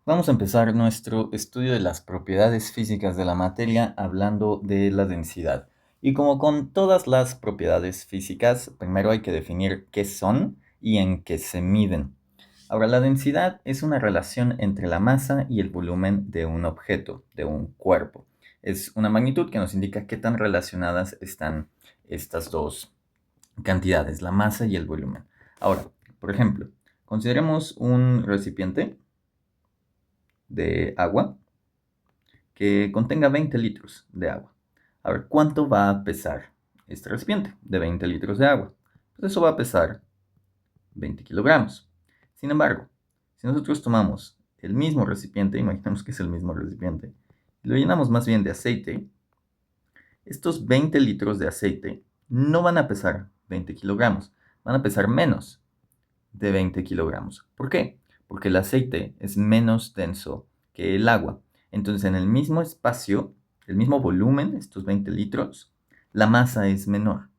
Vamos a empezar nuestro estudio de las propiedades físicas de la materia hablando de la densidad. Y como con todas las propiedades físicas, primero hay que definir qué son y en qué se miden. Ahora, la densidad es una relación entre la masa y el volumen de un objeto, de un cuerpo. Es una magnitud que nos indica qué tan relacionadas están estas dos cantidades, la masa y el volumen. Ahora, por ejemplo, consideremos un recipiente de agua que contenga 20 litros de agua. A ver, ¿cuánto va a pesar este recipiente de 20 litros de agua? Pues eso va a pesar 20 kilogramos. Sin embargo, si nosotros tomamos el mismo recipiente, imaginemos que es el mismo recipiente, y lo llenamos más bien de aceite, estos 20 litros de aceite no van a pesar 20 kilogramos, van a pesar menos de 20 kilogramos. ¿Por qué? Porque el aceite es menos denso que el agua. Entonces, en el mismo espacio, el mismo volumen, estos 20 litros, la masa es menor.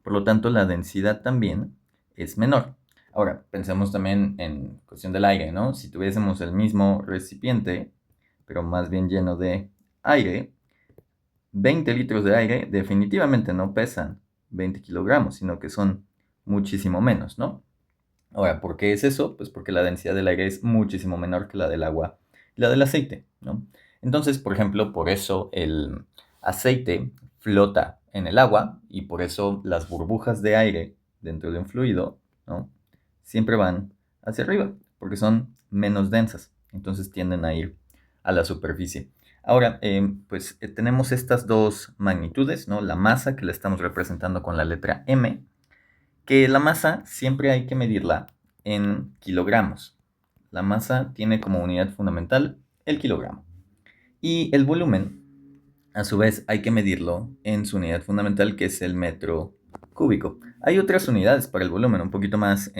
Por lo tanto, la densidad también es menor. Ahora, pensemos también en cuestión del aire, ¿no? Si tuviésemos el mismo recipiente, pero más bien lleno de aire, 20 litros de aire definitivamente no pesan 20 kilogramos, sino que son muchísimo menos, ¿no? Ahora, ¿por qué es eso? Pues porque la densidad del aire es muchísimo menor que la del agua y la del aceite, ¿no? Entonces, por ejemplo, por eso el aceite flota en el agua y por eso las burbujas de aire dentro de un fluido, ¿no? Siempre van hacia arriba, porque son menos densas, entonces tienden a ir a la superficie. Ahora, tenemos estas dos magnitudes, ¿no? La masa que la estamos representando con la letra M, que la masa siempre hay que medirla en kilogramos. La masa tiene como unidad fundamental el kilogramo. Y el volumen, a su vez, hay que medirlo en su unidad fundamental, que es el metro cúbico. Hay otras unidades para el volumen, un poquito más,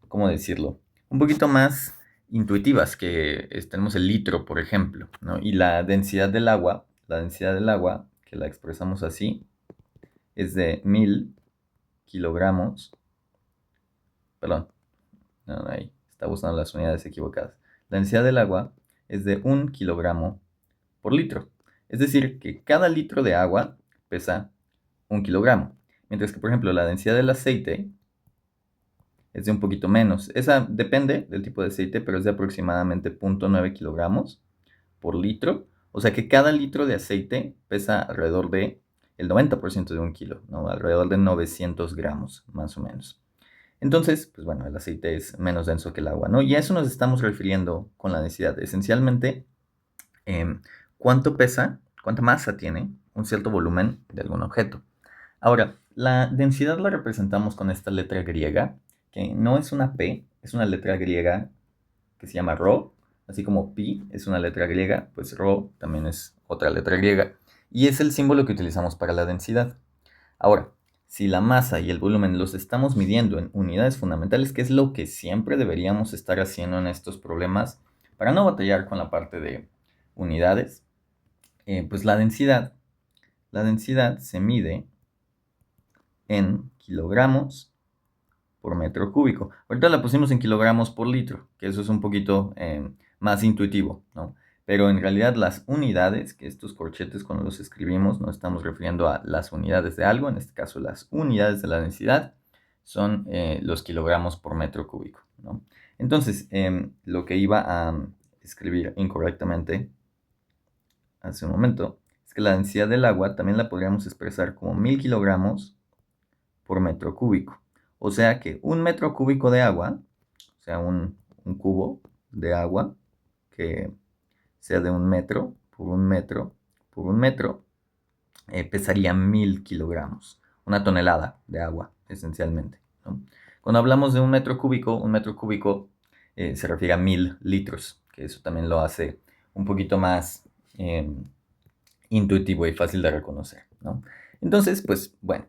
¿cómo decirlo? Un poquito más intuitivas, que tenemos el litro, por ejemplo, ¿no? Y la densidad del agua, que la expresamos así, es de 1000 kilogramos. Perdón, no, ahí está buscando las unidades equivocadas. La densidad del agua es de 1 kilogramo por litro. Es decir, que cada litro de agua pesa 1 kilogramo. Mientras que, por ejemplo, la densidad del aceite es de un poquito menos. Esa depende del tipo de aceite, pero es de aproximadamente 0.9 kilogramos por litro. O sea que cada litro de aceite pesa alrededor de el 90% de un kilo, ¿no? Alrededor de 900 gramos, más o menos. Entonces, pues bueno, el aceite es menos denso que el agua, ¿no? Y a eso nos estamos refiriendo con la densidad. Esencialmente, eh, cuánto pesa, cuánta masa tiene un cierto volumen de algún objeto. Ahora, la densidad la representamos con esta letra griega, que no es una P, es una letra griega que se llama Rho, así como pi es una letra griega, pues Rho también es otra letra griega, y es el símbolo que utilizamos para la densidad. Ahora, si la masa y el volumen los estamos midiendo en unidades fundamentales, que es lo que siempre deberíamos estar haciendo en estos problemas para no batallar con la parte de unidades, pues la densidad se mide en kilogramos por metro cúbico. Ahorita la pusimos en kilogramos por litro, que eso es un poquito más intuitivo, ¿no? Pero en realidad las unidades, que estos corchetes cuando los escribimos nos estamos refiriendo a las unidades de algo, en este caso las unidades de la densidad, son los kilogramos por metro cúbico, ¿no? Entonces, lo que iba a escribir incorrectamente hace un momento es que la densidad del agua también la podríamos expresar como 1000 kilogramos por metro cúbico. O sea que un metro cúbico de agua, o sea, un cubo de agua que sea de 1 metro por 1 metro por 1 metro, pesaría 1000 kilogramos. Una tonelada de agua, esencialmente, ¿no? Cuando hablamos de un metro cúbico se refiere a 1000 litros, que eso también lo hace un poquito más intuitivo y fácil de reconocer, ¿no? Entonces, pues bueno,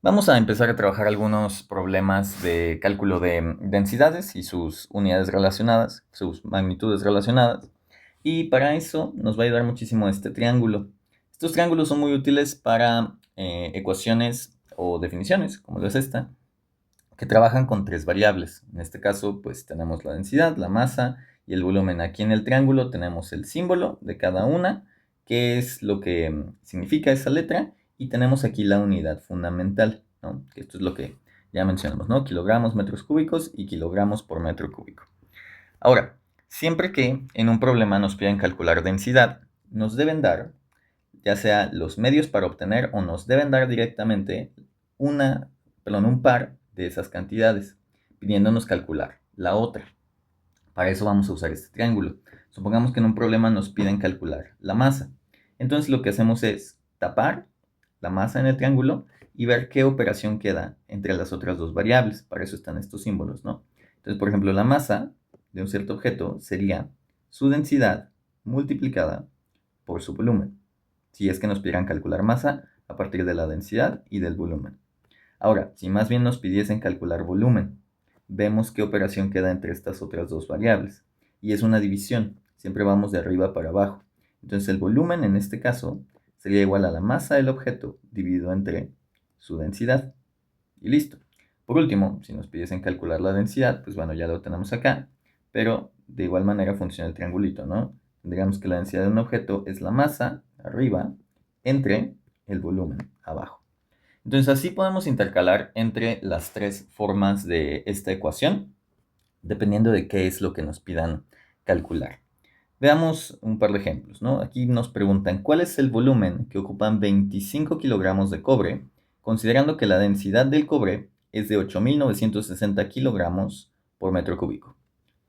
vamos a empezar a trabajar algunos problemas de cálculo de densidades y sus unidades relacionadas, sus magnitudes relacionadas. Y para eso nos va a ayudar muchísimo este triángulo. Estos triángulos son muy útiles para ecuaciones o definiciones, como lo es esta, que trabajan con tres variables. En este caso, pues tenemos la densidad, la masa y el volumen. Aquí en el triángulo tenemos el símbolo de cada una, que es lo que significa esa letra, y tenemos aquí la unidad fundamental, ¿no? Que esto es lo que ya mencionamos, ¿no? Kilogramos, metros cúbicos y kilogramos por metro cúbico. Ahora, siempre que en un problema nos pidan calcular densidad, nos deben dar, ya sea los medios para obtener o nos deben dar directamente un par de esas cantidades, pidiéndonos calcular la otra. Para eso vamos a usar este triángulo. Supongamos que en un problema nos piden calcular la masa. Entonces lo que hacemos es tapar la masa en el triángulo y ver qué operación queda entre las otras dos variables. Para eso están estos símbolos, ¿no? Entonces, por ejemplo, la masa de un cierto objeto sería su densidad multiplicada por su volumen. Si es que nos pidieran calcular masa a partir de la densidad y del volumen. Ahora, si más bien nos pidiesen calcular volumen, vemos qué operación queda entre estas otras dos variables. Y es una división, siempre vamos de arriba para abajo. Entonces el volumen en este caso sería igual a la masa del objeto dividido entre su densidad. Y listo. Por último, si nos pidiesen calcular la densidad, pues bueno, ya lo tenemos acá. Pero de igual manera funciona el triangulito, ¿no? Digamos que la densidad de un objeto es la masa, arriba, entre el volumen, abajo. Entonces así podemos intercalar entre las tres formas de esta ecuación, dependiendo de qué es lo que nos pidan calcular. Veamos un par de ejemplos, ¿no? Aquí nos preguntan cuál es el volumen que ocupan 25 kilogramos de cobre, considerando que la densidad del cobre es de 8.960 kilogramos por metro cúbico.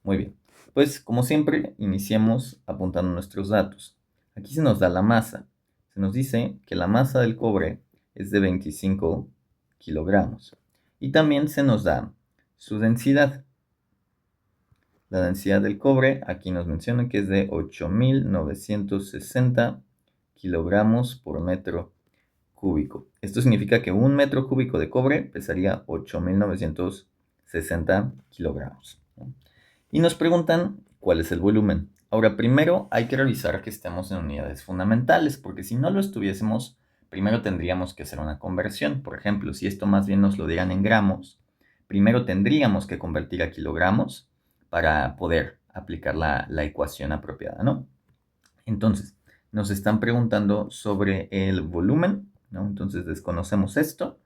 Muy bien, pues como siempre, iniciemos apuntando nuestros datos. Aquí se nos da la masa. Se nos dice que la masa del cobre es de 25 kilogramos. Y también se nos da su densidad. La densidad del cobre, aquí nos menciona que es de 8.960 kilogramos por metro cúbico. Esto significa que un metro cúbico de cobre pesaría 8.960 kilogramos, ¿no? Y nos preguntan cuál es el volumen. Ahora, primero hay que revisar que estemos en unidades fundamentales, porque si no lo estuviésemos, primero tendríamos que hacer una conversión. Por ejemplo, si esto más bien nos lo dieran en gramos, primero tendríamos que convertir a kilogramos para poder aplicar la ecuación apropiada, ¿no? Entonces, nos están preguntando sobre el volumen, ¿no? Entonces desconocemos esto.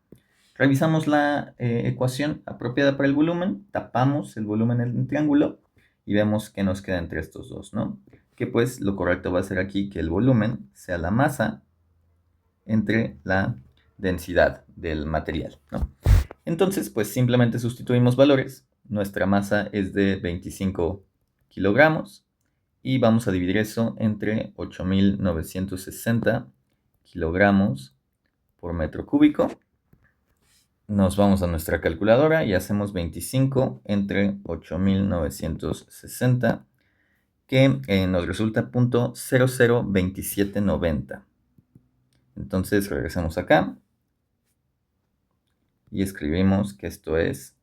Revisamos la ecuación apropiada para el volumen, tapamos el volumen en el triángulo y vemos que nos queda entre estos dos, ¿no? Que pues lo correcto va a ser aquí que el volumen sea la masa entre la densidad del material, ¿no? Entonces, pues simplemente sustituimos valores. Nuestra masa es de 25 kilogramos y vamos a dividir eso entre 8.960 kilogramos por metro cúbico. Nos vamos a nuestra calculadora y hacemos 25 entre 8.960, que nos resulta .002790. Entonces regresamos acá y escribimos que esto es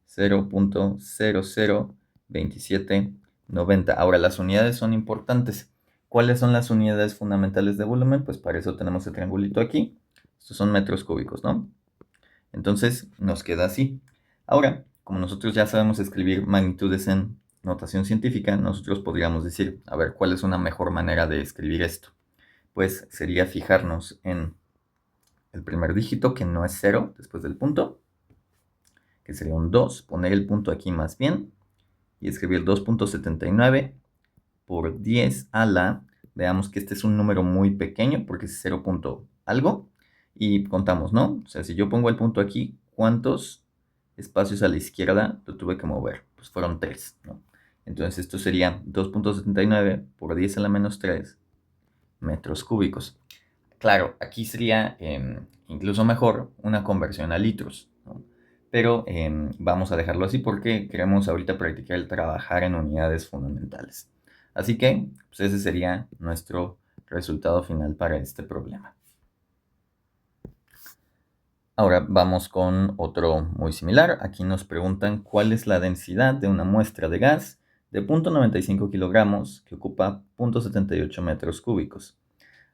0.002790. Ahora, las unidades son importantes. ¿Cuáles son las unidades fundamentales de volumen? Pues para eso tenemos el triangulito aquí. Estos son metros cúbicos, ¿no? Entonces nos queda así. Ahora, como nosotros ya sabemos escribir magnitudes en notación científica, nosotros podríamos decir, a ver, ¿cuál es una mejor manera de escribir esto? Pues sería fijarnos en el primer dígito, que no es 0, después del punto, que sería un 2, poner el punto aquí más bien, y escribir 2.79 por 10 a la, veamos que este es un número muy pequeño, porque es 0 punto algo, y contamos, ¿no? O sea, si yo pongo el punto aquí, ¿cuántos espacios a la izquierda lo tuve que mover? Pues fueron 3, ¿no? Entonces esto sería 2.79 por 10 a la menos 3 metros cúbicos. Claro, aquí sería incluso mejor una conversión a litros, ¿no? Pero vamos a dejarlo así porque queremos ahorita practicar el trabajar en unidades fundamentales. Así que pues ese sería nuestro resultado final para este problema. Ahora vamos con otro muy similar. Aquí nos preguntan cuál es la densidad de una muestra de gas de 0.95 kilogramos que ocupa 0.78 metros cúbicos.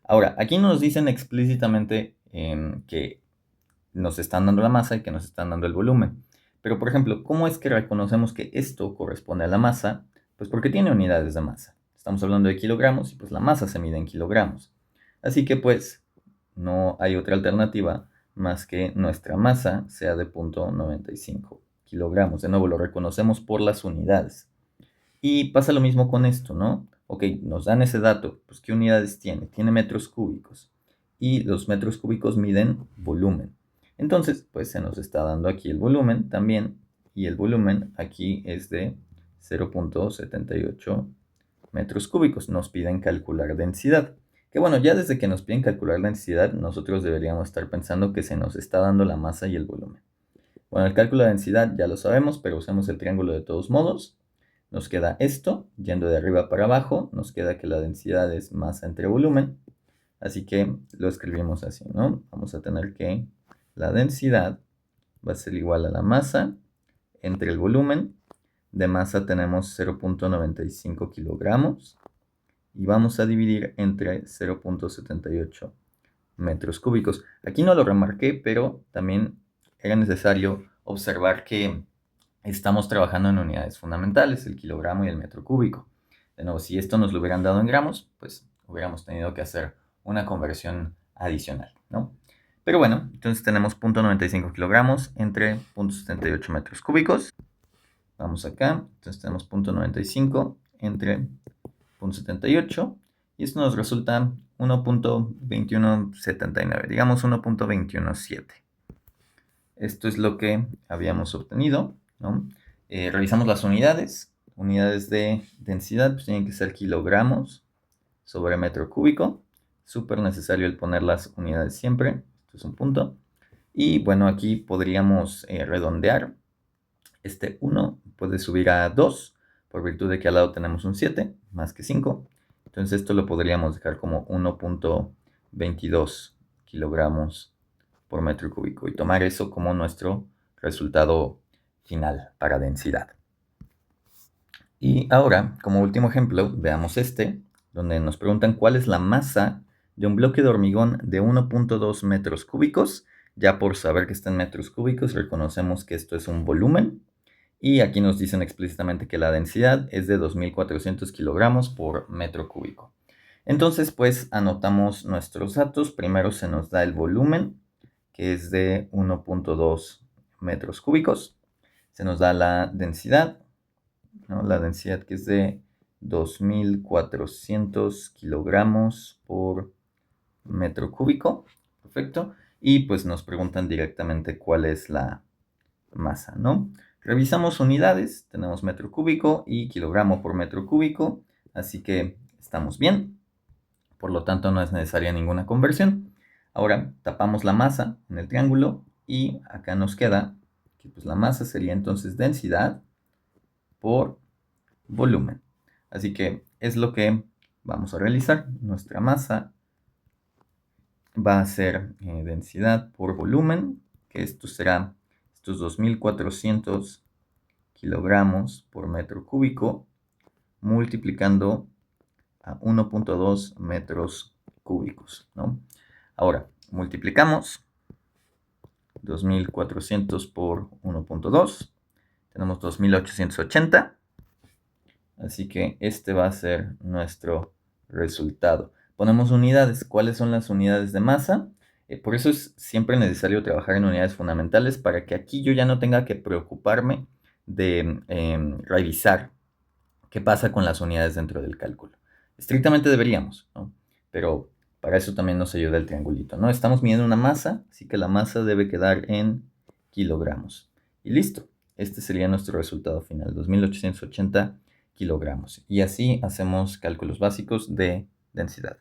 Ahora, aquí nos dicen explícitamente que nos están dando la masa y que nos están dando el volumen. Pero, por ejemplo, ¿cómo es que reconocemos que esto corresponde a la masa? Pues porque tiene unidades de masa. Estamos hablando de kilogramos y pues la masa se mide en kilogramos. Así que pues no hay otra alternativa más que nuestra masa sea de 0.95 kilogramos. De nuevo, lo reconocemos por las unidades. Y pasa lo mismo con esto, ¿no? Ok, nos dan ese dato, pues ¿qué unidades tiene? Tiene metros cúbicos. Y los metros cúbicos miden volumen. Entonces, pues se nos está dando aquí el volumen también. Y el volumen aquí es de 0.78 metros cúbicos. Nos piden calcular densidad. Que bueno, ya desde que nos piden calcular densidad, nosotros deberíamos estar pensando que se nos está dando la masa y el volumen. Bueno, el cálculo de densidad ya lo sabemos, pero usamos el triángulo de todos modos. Nos queda esto, yendo de arriba para abajo, nos queda que la densidad es masa entre volumen. Así que lo escribimos así, ¿no? Vamos a tener que la densidad va a ser igual a la masa entre el volumen. De masa tenemos 0.95 kilogramos. Y vamos a dividir entre 0.78 metros cúbicos. Aquí no lo remarqué, pero también era necesario observar que estamos trabajando en unidades fundamentales, el kilogramo y el metro cúbico. De nuevo, si esto nos lo hubieran dado en gramos, pues hubiéramos tenido que hacer una conversión adicional, ¿no? Pero bueno, entonces tenemos 0.95 kilogramos entre 0.78 metros cúbicos. Vamos acá, entonces tenemos 0.95 entre 0.78 y esto nos resulta 1.2179, digamos 1.217. Esto es lo que habíamos obtenido, ¿no? Revisamos las unidades. Unidades de densidad pues tienen que ser kilogramos sobre metro cúbico. Súper necesario el poner las unidades siempre. Esto es un punto. Y bueno, aquí podríamos redondear. Este 1 puede subir a 2 por virtud de que al lado tenemos un 7 más que 5. Entonces esto lo podríamos dejar como 1.22 kilogramos por metro cúbico y tomar eso como nuestro resultado final para densidad. Y ahora, como último ejemplo, veamos este, donde nos preguntan cuál es la masa de un bloque de hormigón de 1.2 metros cúbicos. Ya por saber que está en metros cúbicos, reconocemos que esto es un volumen. Y aquí nos dicen explícitamente que la densidad es de 2.400 kilogramos por metro cúbico. Entonces, pues anotamos nuestros datos. Primero se nos da el volumen, que es de 1.2 metros cúbicos. Se nos da la densidad, ¿no? La densidad que es de 2.400 kilogramos por metro cúbico. Perfecto. Y pues nos preguntan directamente cuál es la masa, ¿no? Revisamos unidades, tenemos metro cúbico y kilogramo por metro cúbico, así que estamos bien. Por lo tanto, no es necesaria ninguna conversión. Ahora tapamos la masa en el triángulo y acá nos queda que pues, la masa sería entonces densidad por volumen. Así que es lo que vamos a realizar. Nuestra masa va a ser densidad por volumen, que esto será estos 2.400 kilogramos por metro cúbico multiplicando a 1.2 metros cúbicos, ¿no? Ahora, multiplicamos 2.400 por 1.2, tenemos 2.880, así que este va a ser nuestro resultado. Ponemos unidades. ¿Cuáles son las unidades de masa? Por eso es siempre necesario trabajar en unidades fundamentales para que aquí yo ya no tenga que preocuparme de revisar qué pasa con las unidades dentro del cálculo. Estrictamente deberíamos, ¿no? Pero para eso también nos ayuda el triangulito, ¿no? Estamos midiendo una masa, así que la masa debe quedar en kilogramos. Y listo, este sería nuestro resultado final, 2.880 kilogramos. Y así hacemos cálculos básicos de densidad.